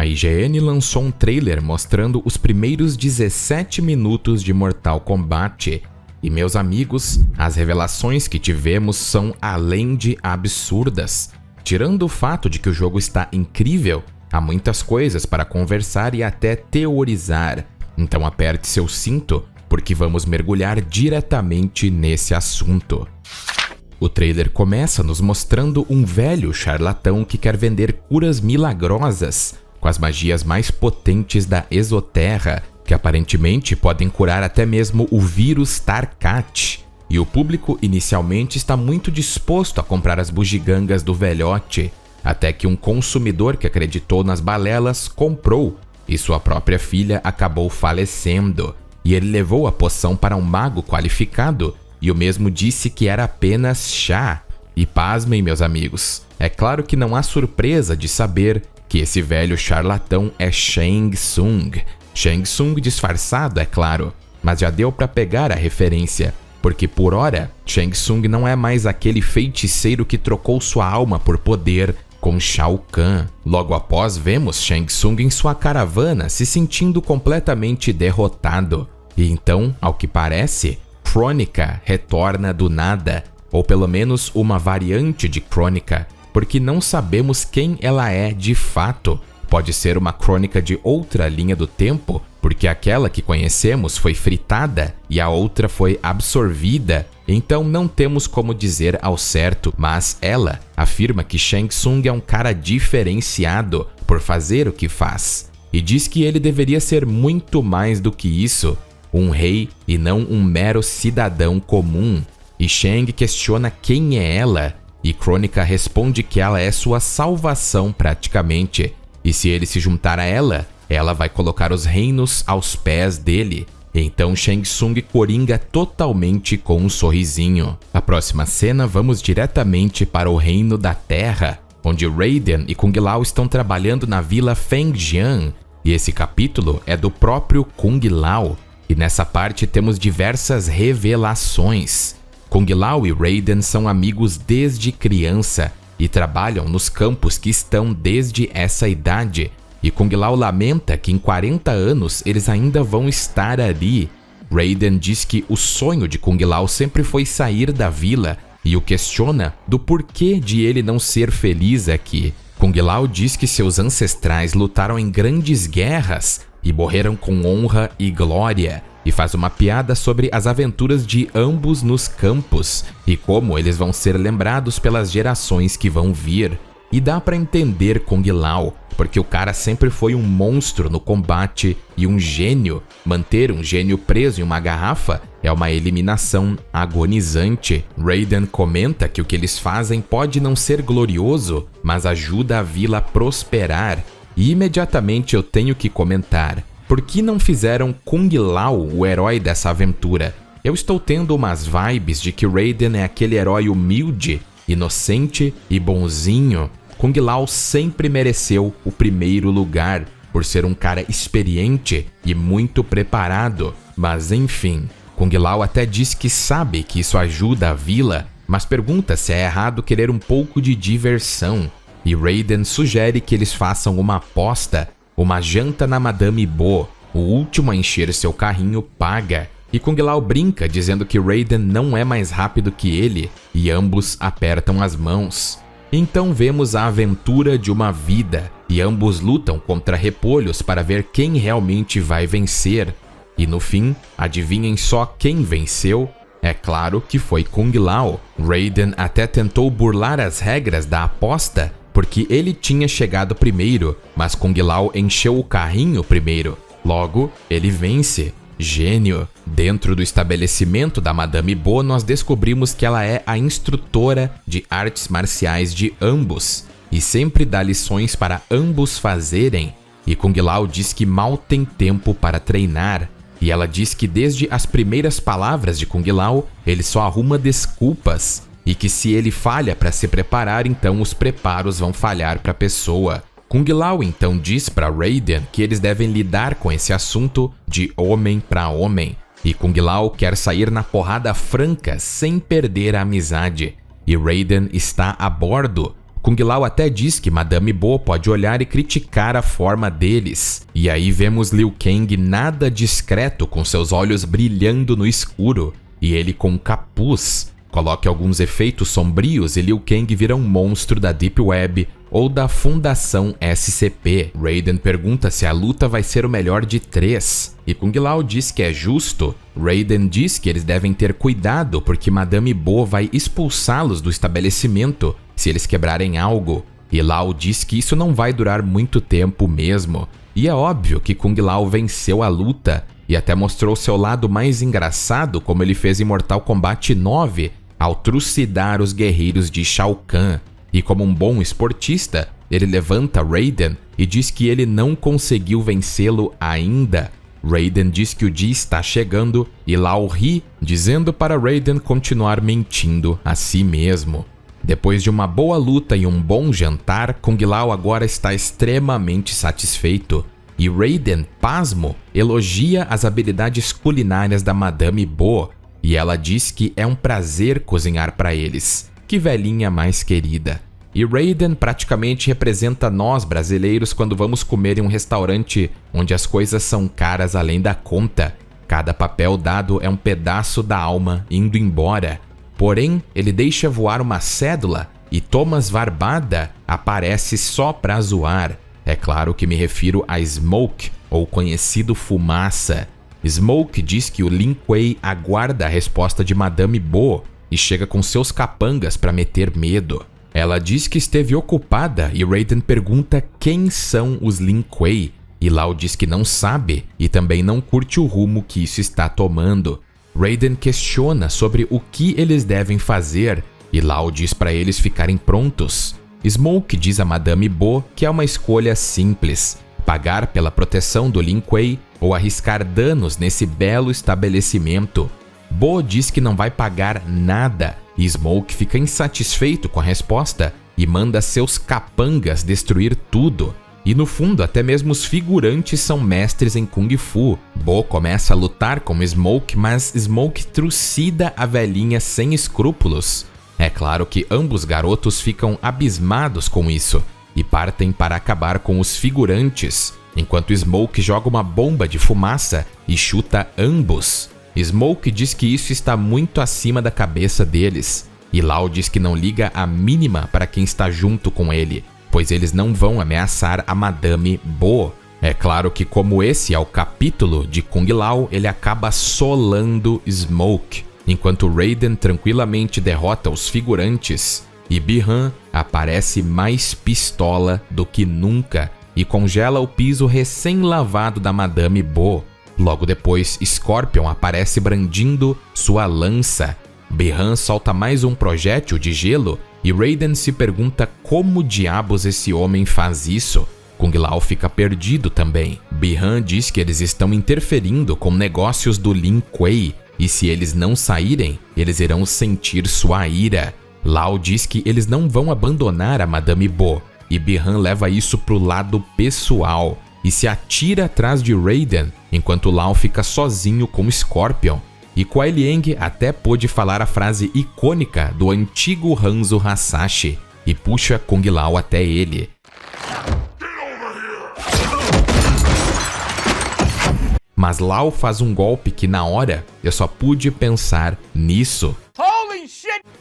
A IGN lançou um trailer mostrando os primeiros 17 minutos de Mortal Kombat. E meus amigos, as revelações que tivemos são além de absurdas. Tirando o fato de que o jogo está incrível, há muitas coisas para conversar e até teorizar. Então aperte seu cinto, porque vamos mergulhar diretamente nesse assunto. O trailer começa nos mostrando um velho charlatão que quer vender curas milagrosas com as magias mais potentes da Exoterra, que aparentemente podem curar até mesmo o vírus Tarkat. E o público inicialmente está muito disposto a comprar as bugigangas do velhote, até que um consumidor que acreditou nas balelas comprou, e sua própria filha acabou falecendo. E ele levou a poção para um mago qualificado, e o mesmo disse que era apenas chá. E pasmem, meus amigos, é claro que não há surpresa de saber que esse velho charlatão é Shang Tsung. Shang Tsung disfarçado, é claro, mas já deu para pegar a referência, porque por ora, Shang Tsung não é mais aquele feiticeiro que trocou sua alma por poder com Shao Kahn. Logo após, vemos Shang Tsung em sua caravana se sentindo completamente derrotado. E então, ao que parece, Kronika retorna do nada, ou pelo menos uma variante de Kronika, porque não sabemos quem ela é de fato. Pode ser uma Kronika de outra linha do tempo, porque aquela que conhecemos foi fritada e a outra foi absorvida, então não temos como dizer ao certo, mas ela afirma que Shang Tsung é um cara diferenciado por fazer o que faz, e diz que ele deveria ser muito mais do que isso, um rei e não um mero cidadão comum. E Shang questiona quem é ela, e Kronika responde que ela é sua salvação praticamente, e se ele se juntar a ela, ela vai colocar os reinos aos pés dele. Então Shang Tsung coringa totalmente com um sorrisinho. Na próxima cena, vamos diretamente para o Reino da Terra, onde Raiden e Kung Lao estão trabalhando na vila Fengjian, e esse capítulo é do próprio Kung Lao, e nessa parte temos diversas revelações. Kung Lao e Raiden são amigos desde criança e trabalham nos campos que estão desde essa idade, e Kung Lao lamenta que em 40 anos eles ainda vão estar ali. Raiden diz que o sonho de Kung Lao sempre foi sair da vila e o questiona do porquê de ele não ser feliz aqui. Kung Lao diz que seus ancestrais lutaram em grandes guerras e morreram com honra e glória, e faz uma piada sobre as aventuras de ambos nos campos e como eles vão ser lembrados pelas gerações que vão vir. E dá pra entender Kung Lao, porque o cara sempre foi um monstro no combate e um gênio. Manter um gênio preso em uma garrafa é uma eliminação agonizante. Raiden comenta que o que eles fazem pode não ser glorioso, mas ajuda a vila a prosperar. E imediatamente eu tenho que comentar: por que não fizeram Kung Lao o herói dessa aventura? Eu estou tendo umas vibes de que Raiden é aquele herói humilde, inocente e bonzinho. Kung Lao sempre mereceu o primeiro lugar, por ser um cara experiente e muito preparado. Mas enfim, Kung Lao até diz que sabe que isso ajuda a vila, mas pergunta se é errado querer um pouco de diversão. E Raiden sugere que eles façam uma aposta, uma janta na Madame Bo. O último a encher seu carrinho paga. E Kung Lao brinca dizendo que Raiden não é mais rápido que ele, e ambos apertam as mãos. Então vemos a aventura de uma vida, e ambos lutam contra repolhos para ver quem realmente vai vencer. E no fim, adivinhem só quem venceu? É claro que foi Kung Lao. Raiden até tentou burlar as regras da aposta, porque ele tinha chegado primeiro, mas Kung Lao encheu o carrinho primeiro. Logo, ele vence. Gênio! Dentro do estabelecimento da Madame Bo, nós descobrimos que ela é a instrutora de artes marciais de ambos, e sempre dá lições para ambos fazerem. E Kung Lao diz que mal tem tempo para treinar. E ela diz que desde as primeiras palavras de Kung Lao, ele só arruma desculpas, e que se ele falha para se preparar, então os preparos vão falhar para a pessoa. Kung Lao então diz para Raiden que eles devem lidar com esse assunto de homem para homem, e Kung Lao quer sair na porrada franca sem perder a amizade. E Raiden está a bordo. Kung Lao até diz que Madame Bo pode olhar e criticar a forma deles. E aí vemos Liu Kang nada discreto, com seus olhos brilhando no escuro, e ele com capuz. Coloque alguns efeitos sombrios e Liu Kang vira um monstro da Deep Web ou da Fundação SCP. Raiden pergunta se a luta vai ser o melhor de 3, e Kung Lao diz que é justo. Raiden diz que eles devem ter cuidado porque Madame Bo vai expulsá-los do estabelecimento se eles quebrarem algo, e Lao diz que isso não vai durar muito tempo mesmo. E é óbvio que Kung Lao venceu a luta e até mostrou seu lado mais engraçado, como ele fez em Mortal Kombat 9, ao trucidar os guerreiros de Shao Kahn. E como um bom esportista, ele levanta Raiden e diz que ele não conseguiu vencê-lo ainda. Raiden diz que o dia está chegando e Lao ri, dizendo para Raiden continuar mentindo a si mesmo. Depois de uma boa luta e um bom jantar, Kung Lao agora está extremamente satisfeito. E Raiden, pasmo, elogia as habilidades culinárias da Madame Bo, e ela diz que é um prazer cozinhar para eles. Que velhinha mais querida. E Raiden praticamente representa nós brasileiros quando vamos comer em um restaurante onde as coisas são caras além da conta. Cada papel dado é um pedaço da alma indo embora. Porém, ele deixa voar uma cédula e Thomas Varbada aparece só pra zoar. É claro que me refiro a Smoke, ou conhecido Fumaça. Smoke diz que o Lin Kuei aguarda a resposta de Madame Bo e chega com seus capangas para meter medo. Ela diz que esteve ocupada e Raiden pergunta quem são os Lin Kuei, e Lao diz que não sabe e também não curte o rumo que isso está tomando. Raiden questiona sobre o que eles devem fazer e Lao diz para eles ficarem prontos. Smoke diz a Madame Bo que é uma escolha simples: pagar pela proteção do Lin Kuei ou arriscar danos nesse belo estabelecimento. Bo diz que não vai pagar nada e Smoke fica insatisfeito com a resposta e manda seus capangas destruir tudo. E no fundo, até mesmo os figurantes são mestres em Kung Fu. Bo começa a lutar com Smoke, mas Smoke trucida a velhinha sem escrúpulos. É claro que ambos garotos ficam abismados com isso e partem para acabar com os figurantes, enquanto Smoke joga uma bomba de fumaça e chuta ambos. Smoke diz que isso está muito acima da cabeça deles, e Lao diz que não liga a mínima para quem está junto com ele, pois eles não vão ameaçar a Madame Bo. É claro que como esse é o capítulo de Kung Lao, ele acaba solando Smoke, enquanto Raiden tranquilamente derrota os figurantes, e Bi-Han aparece mais pistola do que nunca e congela o piso recém-lavado da Madame Bo. Logo depois, Scorpion aparece brandindo sua lança. Bi-Han solta mais um projétil de gelo e Raiden se pergunta como diabos esse homem faz isso. Kung Lao fica perdido também. Bi-Han diz que eles estão interferindo com negócios do Lin Kuei e se eles não saírem, eles irão sentir sua ira. Lao diz que eles não vão abandonar a Madame Bo e Bi-Han leva isso pro lado pessoal e se atira atrás de Raiden, enquanto Lao fica sozinho com Scorpion. E Kuai Liang até pôde falar a frase icônica do antigo Hanzo Hasashi e puxa Kung Lao até ele. Mas Lao faz um golpe que na hora eu só pude pensar nisso.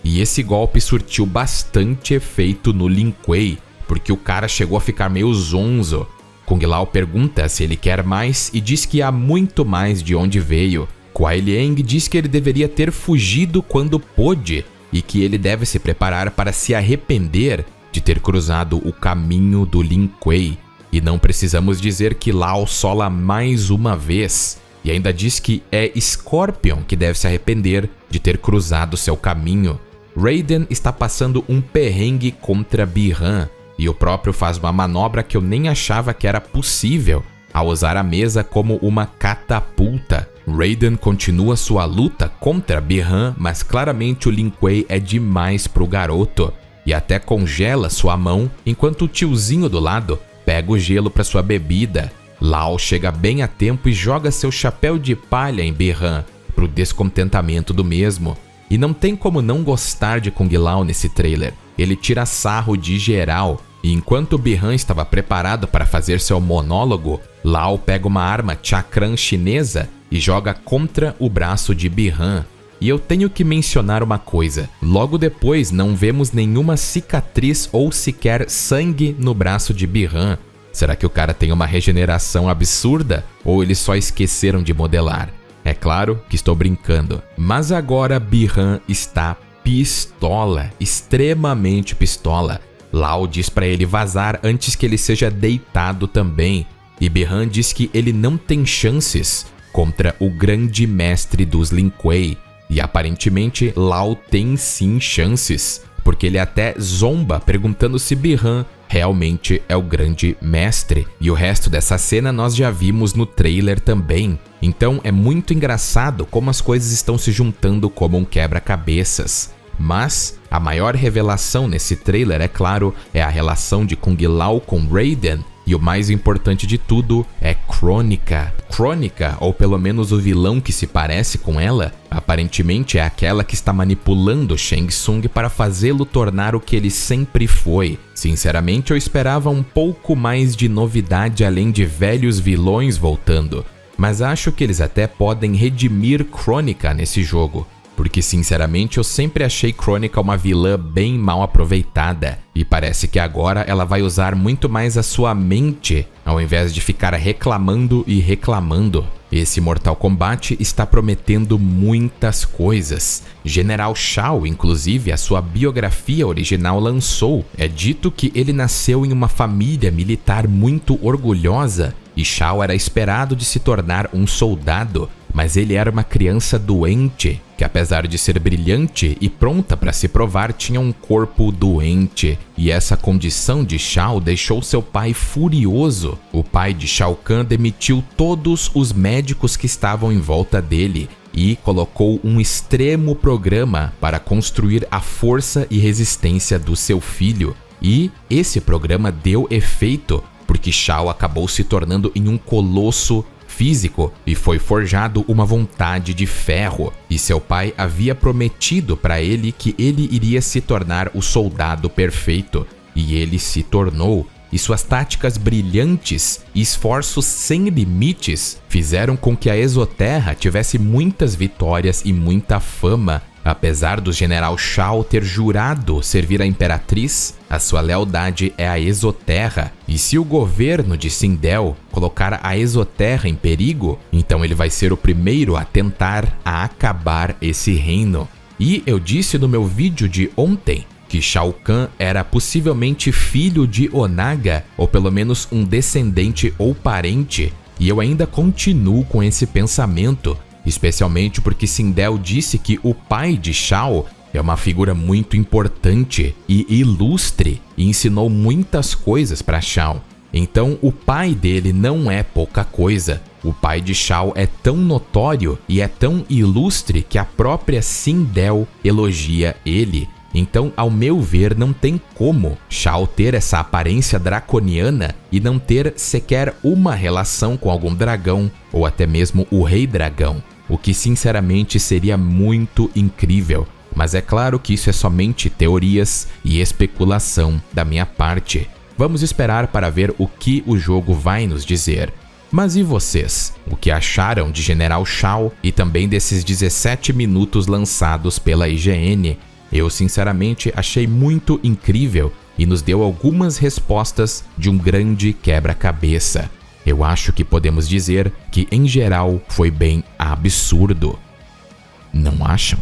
E esse golpe surtiu bastante efeito no Lin Kuei, porque o cara chegou a ficar meio zonzo. Kung Lao pergunta se ele quer mais e diz que há muito mais de onde veio. Kuai Liang diz que ele deveria ter fugido quando pôde e que ele deve se preparar para se arrepender de ter cruzado o caminho do Lin Kuei. E não precisamos dizer que Lao sola mais uma vez e ainda diz que é Scorpion que deve se arrepender de ter cruzado seu caminho. Raiden está passando um perrengue contra Bi-Han e o próprio faz uma manobra que eu nem achava que era possível, ao usar a mesa como uma catapulta. Raiden continua sua luta contra Bi-Han, mas claramente o Lin Kuei é demais pro garoto e até congela sua mão enquanto o tiozinho do lado pega o gelo para sua bebida. Lao chega bem a tempo e joga seu chapéu de palha em Bi-Han pro descontentamento do mesmo. E não tem como não gostar de Kung Lao nesse trailer. ele tira sarro de geral. E enquanto Bi-Han estava preparado para fazer seu monólogo, Lao pega uma arma chakram chinesa e joga contra o braço de Bi-Han. E eu tenho que mencionar uma coisa, logo depois não vemos nenhuma cicatriz ou sequer sangue no braço de Bi-Han. Será que o cara tem uma regeneração absurda ou eles só esqueceram de modelar? É claro que estou brincando, mas agora Bi-Han está pistola, extremamente pistola. Lao diz para ele vazar antes que ele seja deitado também, e Bi-Han diz que ele não tem chances contra o grande mestre dos Lin Kuei. E aparentemente Lao tem sim chances, porque ele até zomba perguntando se Bi-Han realmente é o grande mestre. E o resto dessa cena nós já vimos no trailer também. Então é muito engraçado como as coisas estão se juntando como um quebra-cabeças. Mas a maior revelação nesse trailer, é claro, é a relação de Kung Lao com Raiden. E o mais importante de tudo é Kronika. Kronika, ou pelo menos o vilão que se parece com ela, aparentemente é aquela que está manipulando Shang Tsung para fazê-lo tornar o que ele sempre foi. Sinceramente, eu esperava um pouco mais de novidade além de velhos vilões voltando. Mas acho que eles até podem redimir Kronika nesse jogo. Porque sinceramente eu sempre achei Kronika uma vilã bem mal aproveitada, e parece que agora ela vai usar muito mais a sua mente, ao invés de ficar reclamando e reclamando. Esse Mortal Kombat está prometendo muitas coisas. General Shao, inclusive, a sua biografia original lançou. É dito que ele nasceu em uma família militar muito orgulhosa, e Shao era esperado de se tornar um soldado, mas ele era uma criança doente, que apesar de ser brilhante e pronta para se provar, tinha um corpo doente. E essa condição de Shao deixou seu pai furioso. O pai de Shao Kahn demitiu todos os médicos que estavam em volta dele e colocou um extremo programa para construir a força e resistência do seu filho. E esse programa deu efeito, porque Shao acabou se tornando em um colosso físico e foi forjado uma vontade de ferro, e seu pai havia prometido para ele que ele iria se tornar o soldado perfeito, e ele se tornou. E suas táticas brilhantes e esforços sem limites fizeram com que a Exoterra tivesse muitas vitórias e muita fama. Apesar do General Shao ter jurado servir a Imperatriz, a sua lealdade é a Exoterra. E se o governo de Sindel colocar a Exoterra em perigo, então ele vai ser o primeiro a tentar acabar esse reino. E eu disse no meu vídeo de ontem que Shao Kahn era possivelmente filho de Onaga, ou pelo menos um descendente ou parente, e eu ainda continuo com esse pensamento. Especialmente porque Sindel disse que o pai de Shao é uma figura muito importante e ilustre e ensinou muitas coisas para Shao. Então o pai dele não é pouca coisa. O pai de Shao é tão notório e é tão ilustre que a própria Sindel elogia ele. Então, ao meu ver, não tem como Shao ter essa aparência draconiana e não ter sequer uma relação com algum dragão ou até mesmo o Rei Dragão. O que sinceramente seria muito incrível, mas é claro que isso é somente teorias e especulação da minha parte. Vamos esperar para ver o que o jogo vai nos dizer. Mas e vocês? O que acharam de General Shao e também desses 17 minutos lançados pela IGN? Eu sinceramente achei muito incrível e nos deu algumas respostas de um grande quebra-cabeça. Eu acho que podemos dizer que, em geral, foi bem absurdo. Não acham?